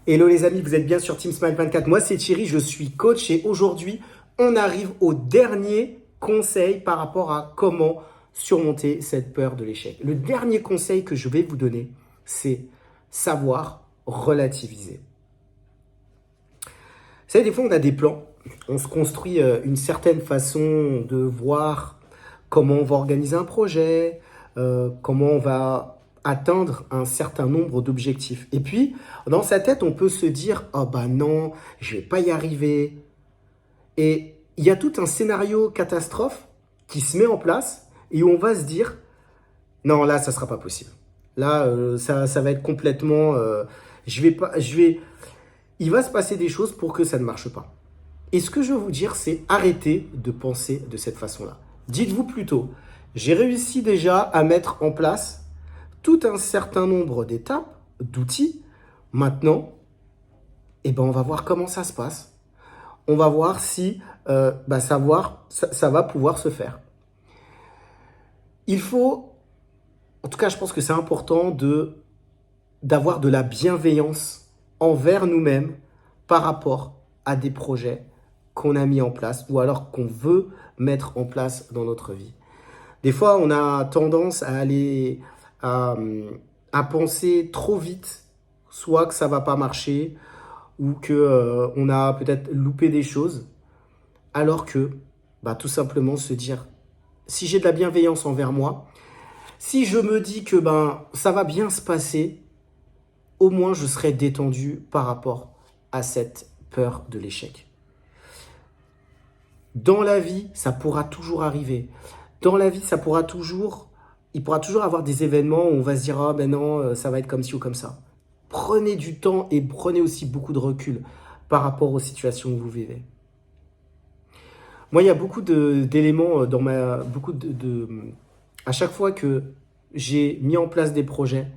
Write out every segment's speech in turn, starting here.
Hello les amis, vous êtes bien sur Team Smile 24. Moi c'est Thierry, je suis coach et aujourd'hui on arrive au dernier conseil par rapport à comment surmonter cette peur de l'échec. Le dernier conseil que je vais vous donner, c'est savoir relativiser. Vous savez, des fois on a des plans, on se construit une certaine façon de voir comment on va organiser un projet, comment on va atteindre un certain nombre d'objectifs. Et puis, dans sa tête, on peut se dire « Oh bah non, je vais pas y arriver ». Et il y a tout un scénario catastrophe qui se met en place et où on va se dire « Non, là, ça sera pas possible. Là, ça va être complètement... il va se passer des choses pour que ça ne marche pas. » Et ce que je veux vous dire, c'est arrêtez de penser de cette façon-là. Dites-vous plutôt, j'ai réussi déjà à mettre en place tout un certain nombre d'étapes, d'outils. Maintenant, on va voir comment ça se passe. On va voir si ça va pouvoir se faire. Il faut, en tout cas, je pense que c'est important d'avoir de la bienveillance envers nous-mêmes par rapport à des projets qu'on a mis en place ou alors qu'on veut mettre en place dans notre vie. Des fois, on a tendance à aller à penser trop vite, soit que ça va pas marcher ou que on a peut-être loupé des choses, alors que tout simplement se dire, si j'ai de la bienveillance envers moi, si je me dis que ça va bien se passer, au moins je serai détendu par rapport à cette peur de l'échec. Dans la vie, ça pourra toujours arriver. Dans la vie, il pourra toujours avoir des événements où on va se dire « Ah ben non, ça va être comme ci ou comme ça ». Prenez du temps et prenez aussi beaucoup de recul par rapport aux situations que vous vivez. Moi, il y a beaucoup d'éléments dans à chaque fois que j'ai mis en place des projets,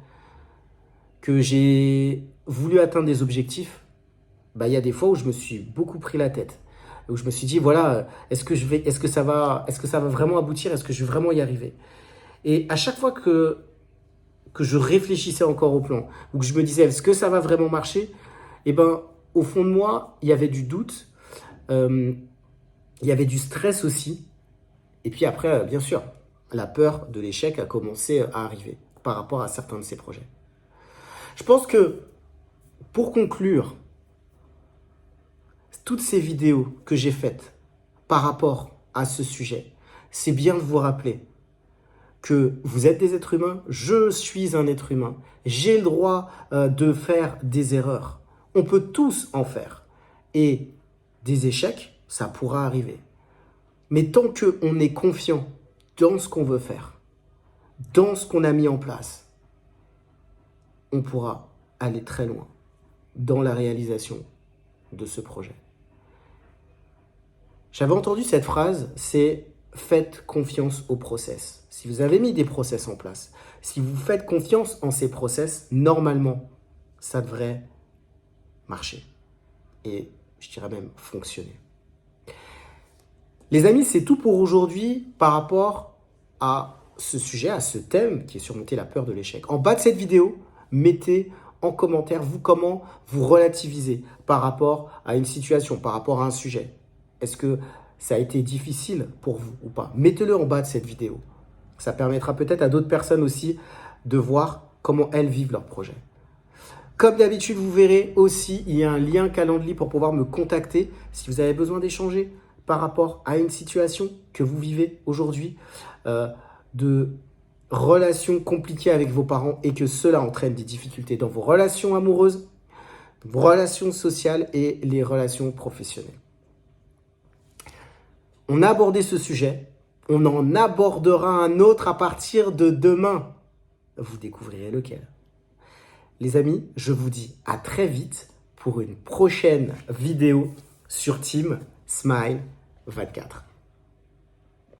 que j'ai voulu atteindre des objectifs, il y a des fois où je me suis beaucoup pris la tête. Où je me suis dit, voilà, est-ce que ça va vraiment aboutir? Est-ce que je vais vraiment y arriver? Et à chaque fois que je réfléchissais encore au plan, ou que je me disais, est-ce que ça va vraiment marcher? Au fond de moi, il y avait du doute, il y avait du stress aussi. Et puis après, bien sûr, la peur de l'échec a commencé à arriver par rapport à certains de ces projets. Je pense que, pour conclure, toutes ces vidéos que j'ai faites par rapport à ce sujet, c'est bien de vous rappeler que vous êtes des êtres humains, je suis un être humain, j'ai le droit de faire des erreurs. On peut tous en faire. Et des échecs, ça pourra arriver. Mais tant qu'on est confiant dans ce qu'on veut faire, dans ce qu'on a mis en place, on pourra aller très loin dans la réalisation de ce projet. J'avais entendu cette phrase, c'est « faites confiance au process ». Si vous avez mis des process en place, si vous faites confiance en ces process, normalement, ça devrait marcher. Et je dirais même fonctionner. Les amis, c'est tout pour aujourd'hui par rapport à ce sujet, à ce thème qui est surmonter la peur de l'échec. En bas de cette vidéo, mettez en commentaire comment vous relativisez par rapport à une situation, par rapport à un sujet. Est-ce que ça a été difficile pour vous ou pas? Mettez-le en bas de cette vidéo. Ça permettra peut-être à d'autres personnes aussi de voir comment elles vivent leur projet. Comme d'habitude, vous verrez aussi, il y a un lien Calendly pour pouvoir me contacter si vous avez besoin d'échanger par rapport à une situation que vous vivez aujourd'hui, de relations compliquées avec vos parents et que cela entraîne des difficultés dans vos relations amoureuses, vos relations sociales et les relations professionnelles. On a abordé ce sujet, on en abordera un autre à partir de demain. Vous découvrirez lequel. Les amis, je vous dis à très vite pour une prochaine vidéo sur Team Smile 24.